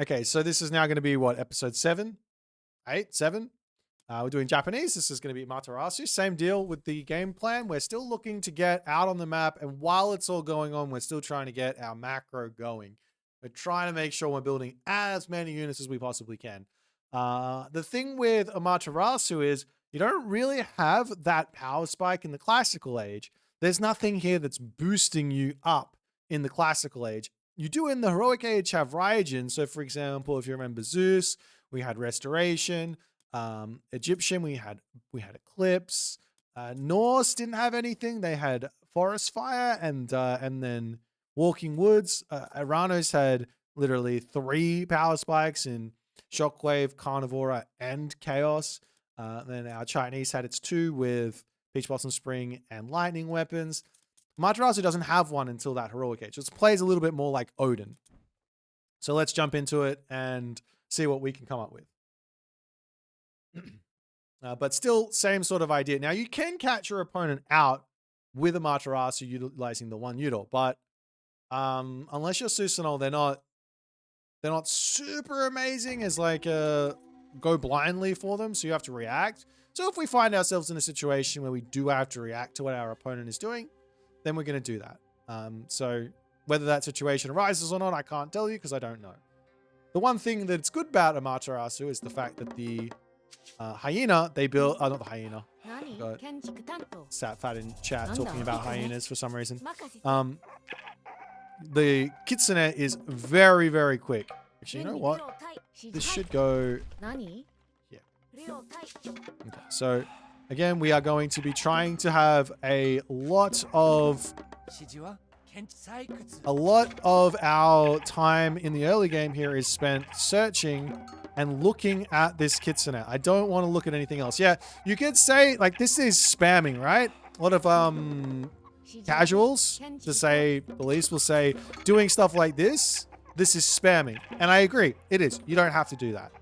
Okay, so this is now going to be what, episode 7? 8? 7? We're doing Japanese. This is going to be Matarasu. Same deal with the game plan. We're still looking to get out on the map. And while it's all going on, we're still trying to get our macro going. We're trying to make sure we're building as many units as we possibly can. The thing with Amaterasu is you don't really have that power spike in the classical age. There's nothing here that's boosting you up in the classical age. You do in the heroic age have Raijin. So for example, if you remember Zeus, we had Restoration. Egyptian, we had Eclipse. Norse didn't have anything. They had Forest Fire and then Walking Woods. Iranos had literally 3 power spikes in Shockwave, Carnivora, and Chaos. Then our Chinese had its 2 with Peach Blossom Spring and Lightning Weapons. Matarasu doesn't have one until that heroic age. It plays a little bit more like Odin. So let's jump into it and see what we can come up with. But still, same sort of idea. Now, you can catch your opponent out with a Matarasu utilizing the 1 Udol, but unless you're Susanoo, they're not super amazing as like go blindly for them, so you have to react. So if we find ourselves in a situation where we do have to react to what our opponent is doing, then we're going to do that. So whether that situation arises or not, I can't tell you because I don't know. The one thing that's good about Amaterasu is the fact that the hyena they built, not the hyena. Got sat fat in chat talking about hyenas for some reason. The kitsune is very, very quick. Actually, you know what? This should go. Yeah. Okay. So again, we are going to be trying to have a lot of our time in the early game here is spent searching and looking at this kitsune. I don't want to look at anything else. Yeah, you could say like this is spamming, right? A lot of casuals to say, police will say, doing stuff like this is spamming. And I agree, it is. You don't have to do that.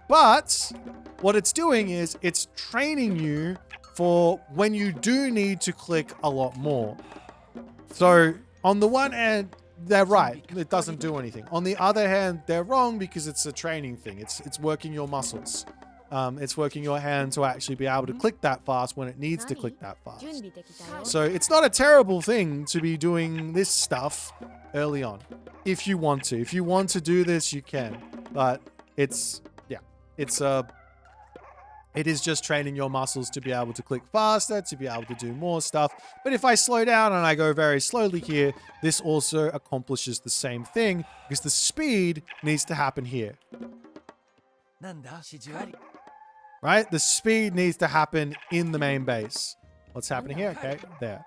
But what it's doing is it's training you for when you do need to click a lot more. So on the one hand, they're right. It doesn't do anything. On the other hand, they're wrong because it's a training thing. It's working your muscles. It's working your hand to actually be able to click that fast when it needs to click that fast. So it's not a terrible thing to be doing this stuff early on. If you want to. If you want to do this, you can. But it is just training your muscles to be able to click faster, to be able to do more stuff. But if I slow down and I go very slowly here, this also accomplishes the same thing because the speed needs to happen here. Right? The speed needs to happen in the main base. What's happening here? Okay, there.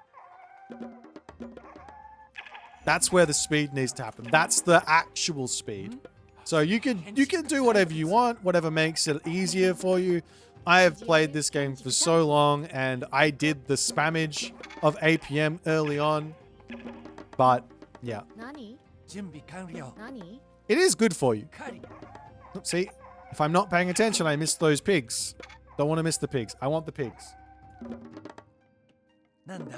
That's where the speed needs to happen. That's the actual speed. So you can do whatever you want, whatever makes it easier for you. I have played this game for so long, and I did the spammage of APM early on. But, yeah. It is good for you. See, if I'm not paying attention, I miss those pigs. Don't want to miss the pigs. I want the pigs. Okay.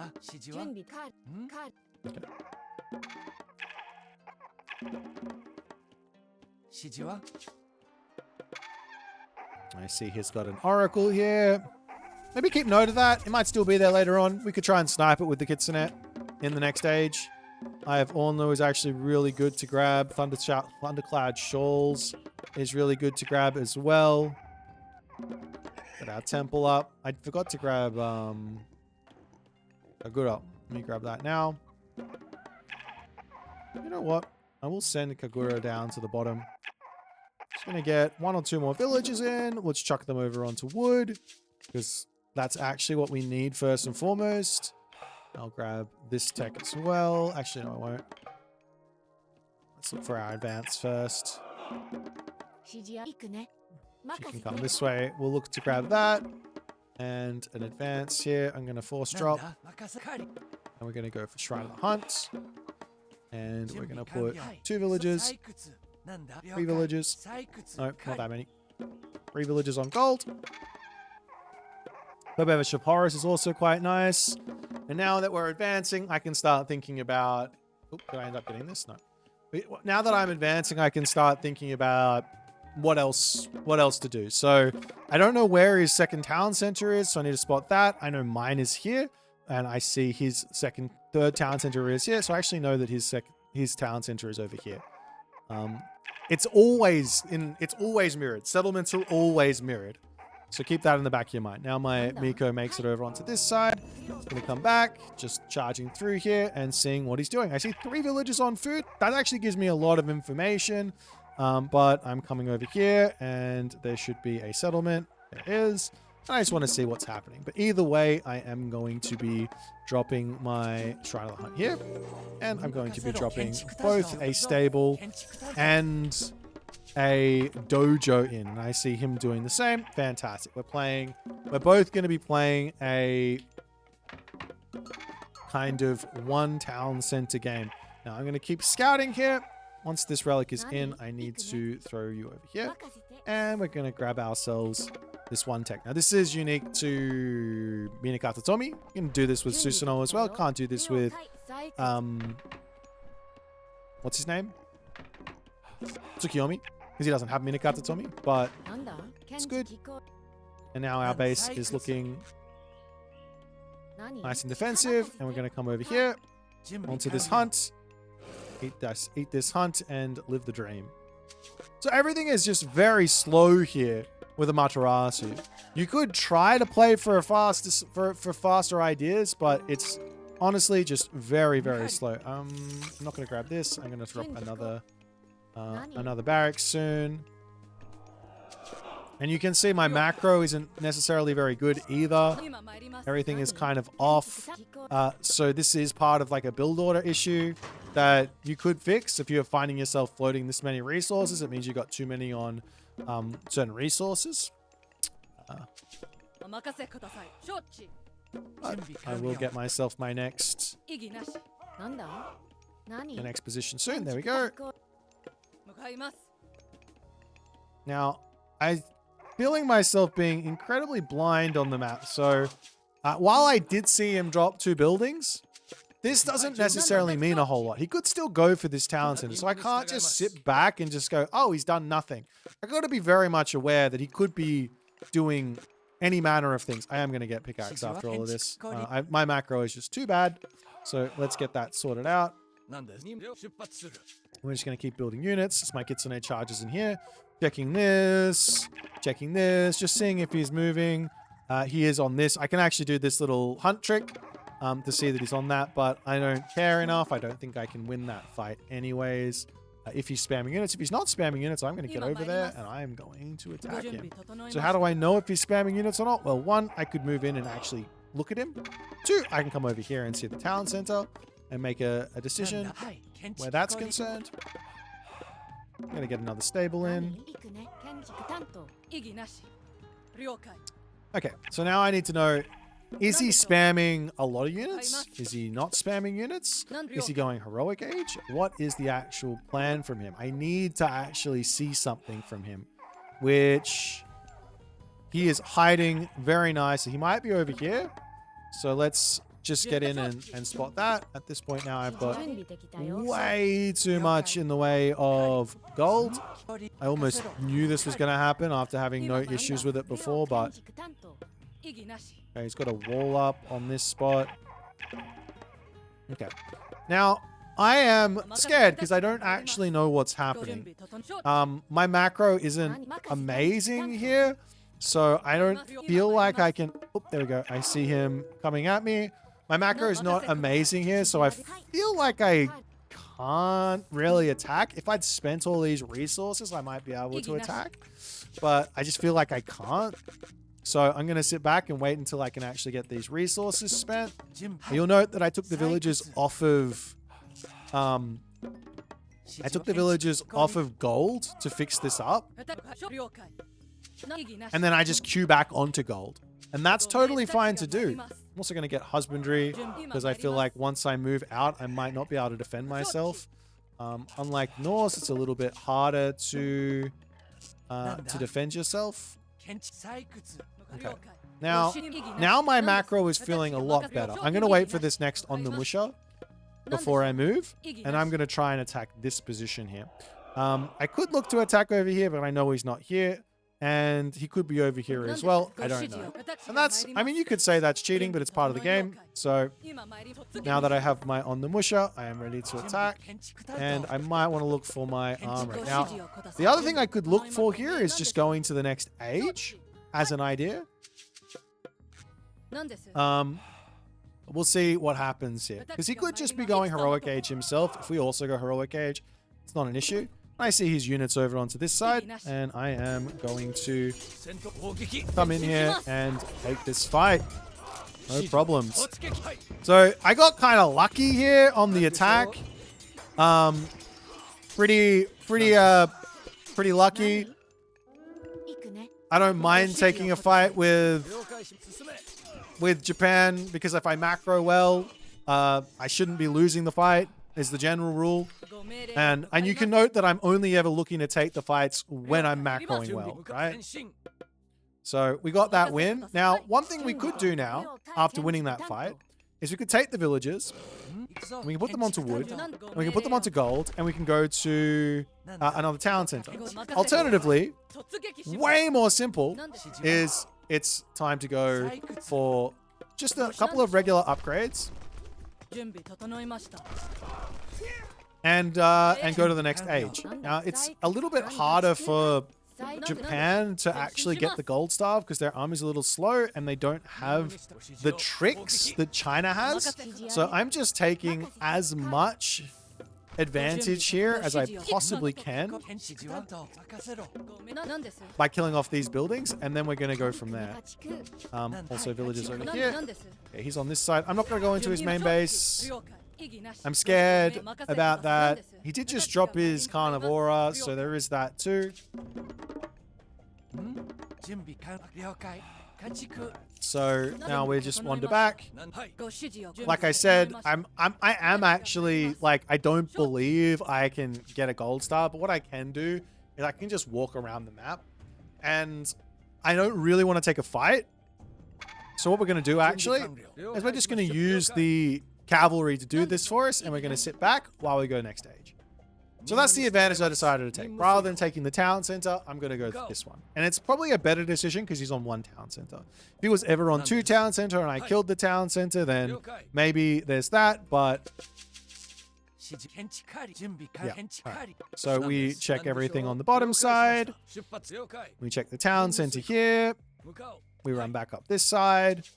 I see he's got an oracle here. Maybe keep note of that. It might still be there later on. We could try and snipe it with the kitsune in the next stage. I have Orno is actually really good to grab. Thundercloud Shawls is really good to grab as well. Got our temple up. I forgot to grab a good up. Let me grab that now. You know what? I will send Kagura down to the bottom. Just going to get 1 or 2 more villagers in. Let's chuck them over onto wood because that's actually what we need first and foremost. I'll grab this tech as well. Actually, no, I won't. Let's look for our advance first. She can come this way. We'll look to grab that. And an advance here. I'm going to force drop. And we're going to go for Shrine of the Hunt. And we're going to put 2 villagers. 3 villagers. No, not that many. 3 villagers on gold. Bishop Horus is also quite nice. And now that we're advancing, I can start thinking about... Oh, did I end up getting this? No. Now that I'm advancing, I can start thinking about what else to do. So I don't know where his second town center is, so I need to spot that. I know mine is here, and I see his third town center is here, so I actually know that his town center is over here. It's always mirrored. Settlements are always mirrored. So keep that in the back of your mind. Now my Miko makes it over onto this side. He's going to come back, just charging through here and seeing what he's doing. I see 3 villages on food. That actually gives me a lot of information. But I'm coming over here and there should be a settlement. There is. And I just want to see what's happening. But either way, I am going to be dropping my Shrine of the Hunt here. And I'm going to be dropping both a stable and a dojo in. And I see him doing the same. Fantastic. We're both going to be playing a kind of one town center game. Now I'm going to keep scouting here. Once this relic is in, I need to throw you over here. And we're going to grab ourselves this one tech. Now this is unique to Minakata Tomi. You can do this with Susanoo as well. Can't do this with what's his name? Tsukiyomi. Because he doesn't have Minakata Tomi, but it's good. And now our base is looking nice and defensive. And we're going to come over here onto this hunt. Eat this hunt and live the dream. So everything is just very slow here with Amaterasu. You could try to play for faster ideas, but it's honestly just very, very slow. I'm not going to grab this. I'm going to drop another barracks soon. And you can see my macro isn't necessarily very good either. Everything is kind of off. So this is part of like a build order issue that you could fix. If you're finding yourself floating this many resources, it means you got too many on certain resources. I will get myself my next position soon. There we go. Now, I'm feeling myself being incredibly blind on the map. So while I did see him drop 2 buildings, this doesn't necessarily mean a whole lot. He could still go for this town center. So I can't just sit back and just go, oh, he's done nothing. I got to be very much aware that he could be doing any manner of things. I am going to get pickaxe after all of this. My macro is just too bad. So let's get that sorted out. We're just going to keep building units. It's my Kitsune charges in here. Checking this, just seeing if he's moving. He is on this. I can actually do this little hunt trick to see that he's on that, but I don't care enough. I don't think I can win that fight anyways. If he's spamming units. If he's not spamming units, I'm going to get over there and I'm going to attack him. So how do I know if he's spamming units or not? Well, 1, I could move in and actually look at him. 2, I can come over here and see the town center and make a decision where that's concerned. I'm going to get another stable in. Okay, so now I need to know, is he spamming a lot of units? Is he not spamming units? Is he going heroic age? What is the actual plan from him? I need to actually see something from him, which he is hiding very nice. He might be over here. So let's just get in and spot that. At this point now, I've got way too much in the way of gold. I almost knew this was going to happen after having no issues with it before, but okay, he's got a wall up on this spot. Okay. Now, I am scared because I don't actually know what's happening. My macro isn't amazing here, so I don't feel like I can... Oh, there we go. I see him coming at me. My macro is not amazing here, so I feel like I can't really attack. If I'd spent all these resources, I might be able to attack, but I just feel like I can't. So I'm going to sit back and wait until I can actually get these resources spent. You'll note that I took the villagers off of... gold to fix this up. And then I just queue back onto gold. And that's totally fine to do. I'm also going to get husbandry because I feel like once I move out, I might not be able to defend myself. Unlike Norse, it's a little bit harder to defend yourself. Okay. Now my macro is feeling a lot better. I'm going to wait for this next on the Musha. before I move. And I'm going to try and attack this position here. I could look to attack over here, but I know he's not here. And he could be over here as well. I don't know. And that's, I mean, you could say that's cheating, but it's part of the game. So now that I have my on the musha, I am ready to attack. And I might want to look for my armor. Now, the other thing I could look for here is just going to the next age as an idea. We'll see what happens here. Because he could just be going heroic age himself. If we also go heroic age, it's not an issue. I see his units over onto this side, and I am going to come in here and take this fight. No problems. So I got kind of lucky here on the attack. Pretty lucky. I don't mind taking a fight with Japan because if I macro well, I shouldn't be losing the fight. Is the general rule. And you can note that I'm only ever looking to take the fights when I'm macroing well, right? So we got that win. Now, one thing we could do now, after winning that fight, is we could take the villagers, and we can put them onto wood, and we can put them onto gold, and we can go to another town center. Alternatively, way more simple, is it's time to go for just a couple of regular upgrades. And go to the next age. Now, it's a little bit harder for Japan to actually get the gold star because their army's a little slow and they don't have the tricks that China has. So I'm just taking as much advantage here as I possibly can by killing off these buildings, and then we're going to go from there. Also, villagers over here. Okay, he's on this side. I'm not going to go into his main base. I'm scared about that. He did just drop his Carnivora, so there is that too. So now we just wander back. Like I said, I am actually like, I don't believe I can get a gold star, but what I can do is I can just walk around the map, and I don't really want to take a fight. So what we're going to do actually is we're just going to use the cavalry to do this for us, and we're going to sit back while we go next stage. So that's the advantage I decided to take. Rather than taking the town center, I'm going to go for this one. And it's probably a better decision because he's on one town center. If he was ever on two town center and I killed the town center, then maybe there's that, but yeah. Right. So we check everything on the bottom side. We check the town center here. We run back up this side.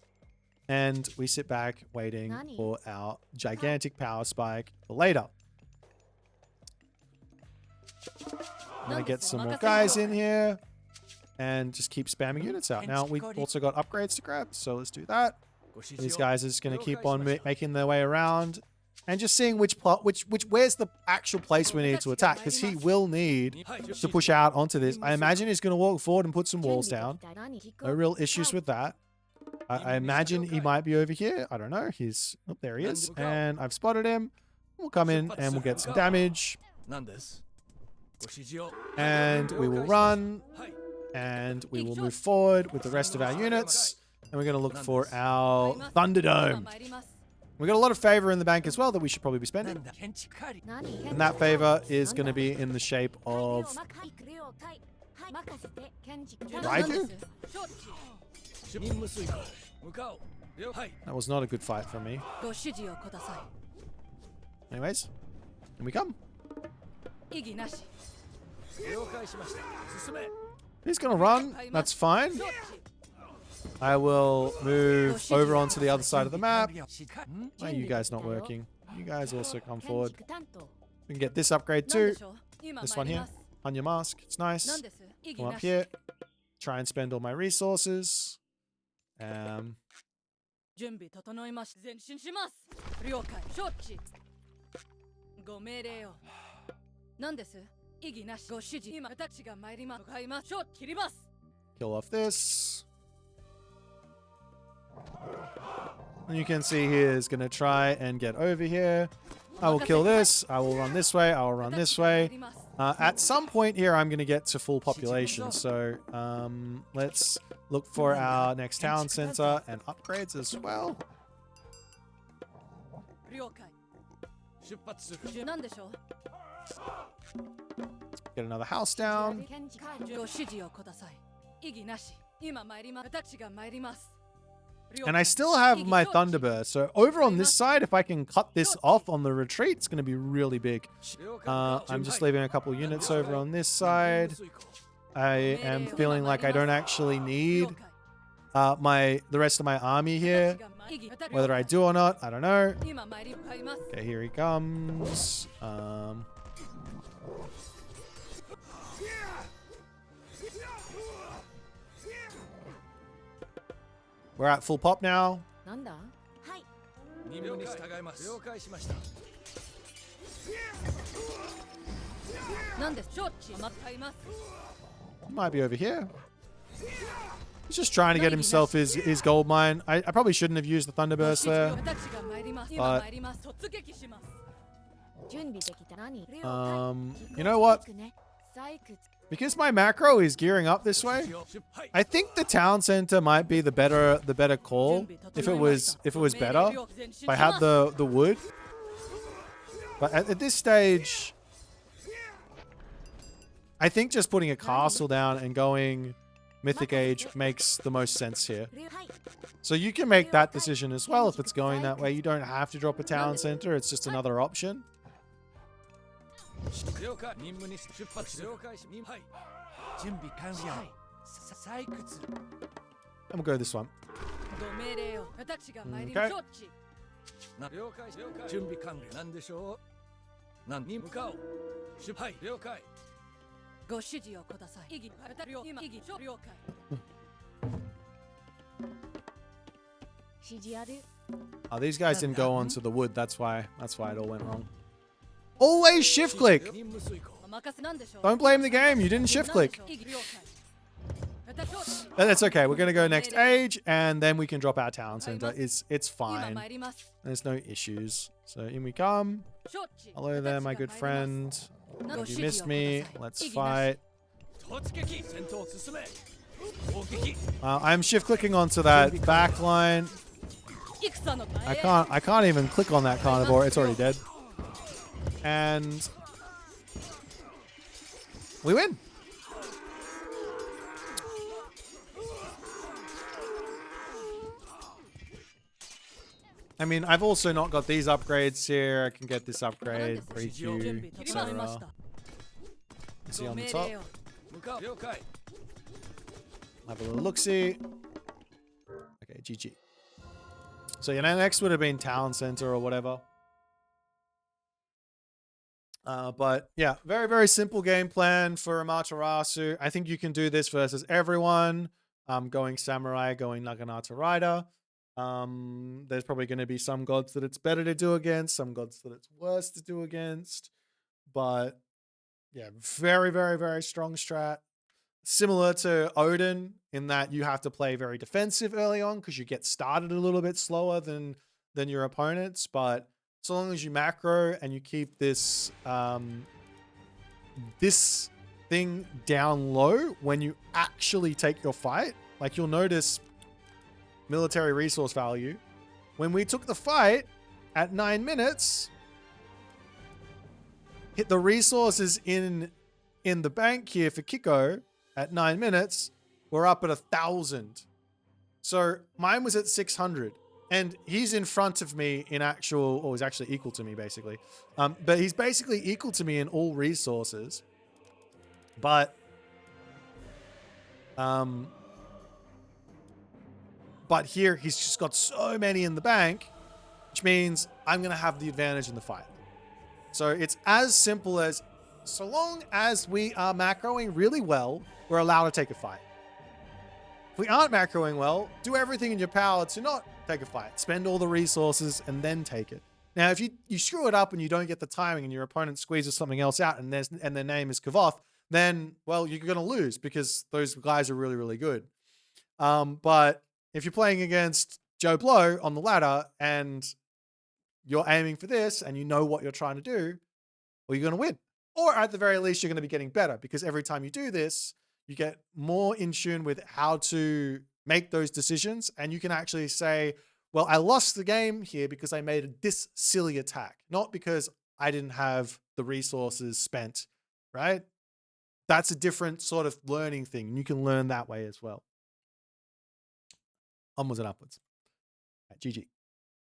And we sit back waiting for our gigantic power spike for later. I'm going to get some more guys in here and just keep spamming units out. Now, we also got upgrades to grab, so let's do that. These guys are just going to keep on making their way around and just seeing where's the actual place we need to attack, because he will need to push out onto this. I imagine he's going to walk forward and put some walls down. No real issues with that. I imagine he might be over here. I don't know. Oh, there he is. And I've spotted him. We'll come in and we'll get some damage. And we will run. And we will move forward with the rest of our units. And we're going to look for our Thunderdome. We got a lot of favor in the bank as well that we should probably be spending. And that favor is going to be in the shape of Raikou. That was not a good fight for me. Anyways, here we come. He's gonna run. That's fine. I will move over onto the other side of the map. Why are you guys not working? You guys also come forward. We can get this upgrade too. This one here. On your mask. It's nice. Come up here. Try and spend all my resources. Kill off this. And you can see he is going to try and get over here. I will kill this. I will run this way. I will run this way. At some point here, I'm going to get to full population. So let's look for our next town center and upgrades as well. Get another house down. And I still have my Thunderburst. So over on this side, if I can cut this off on the retreat, it's going to be really big. I'm just leaving a couple units over on this side. I am feeling like I don't actually need the rest of my army here. Whether I do or not, I don't know. Okay, here he comes. We're at full pop now. He might be over here. He's just trying to get himself his gold mine. I probably shouldn't have used the Thunderburst there. But you know what? Because my macro is gearing up this way, I think the town center might be the better call if it was better. If I had the wood. But at this stage, I think just putting a castle down and going Mythic Age makes the most sense here. So you can make that decision as well if it's going that way. You don't have to drop a town center. It's just another option. I'm gonna go this one. Okay. Oh, these guys didn't go onto the wood. That's why it all went wrong. Always shift click. Don't blame the game. You didn't shift click. That's okay. We're gonna go next age, and then we can drop our town center. It's fine. There's no issues. So in we come. Hello there, my good friend. You missed me. Let's fight. I'm shift clicking onto that back line. I can't even click on that carnivore. It's already dead. And we win. I mean, I've also not got these upgrades here. I can get this upgrade, Riku, etc. Is he on the top? Have a little look-see. Okay, GG. So, you know, next would have been Town Center or whatever. But yeah, very, very simple game plan for Amaterasu. I think you can do this versus everyone. Going Samurai, going Naginata Rider. There's probably going to be some gods that it's better to do against, some gods that it's worse to do against. But yeah, very, very, very strong strat. Similar to Odin in that you have to play very defensive early on because you get started a little bit slower than your opponents. But so long as you macro and you keep this this thing down low when you actually take your fight, like you'll notice military resource value. When we took the fight at 9 minutes, hit the resources in the bank here for Kiko at 9 minutes, we're up at 1,000. So mine was at 600. And he's in front of me in actual, or he's actually equal to me basically. But he's basically equal to me in all resources. But here he's just got so many in the bank, which means I'm going to have the advantage in the fight. So it's as simple as, so long as we are macroing really well, we're allowed to take a fight. If we aren't macroing well, do everything in your power to not take a fight. Spend all the resources and then take it. Now, if you screw it up and you don't get the timing and your opponent squeezes something else out and their name is Kavoth, then, well, you're going to lose because those guys are really, really good. But if you're playing against Joe Blow on the ladder and you're aiming for this and you know what you're trying to do, well, you're going to win. Or at the very least, you're going to be getting better because every time you do this, you get more in tune with how to make those decisions. And you can actually say, well, I lost the game here because I made this silly attack, not because I didn't have the resources spent, right? That's a different sort of learning thing. And you can learn that way as well. Onwards and upwards. GG.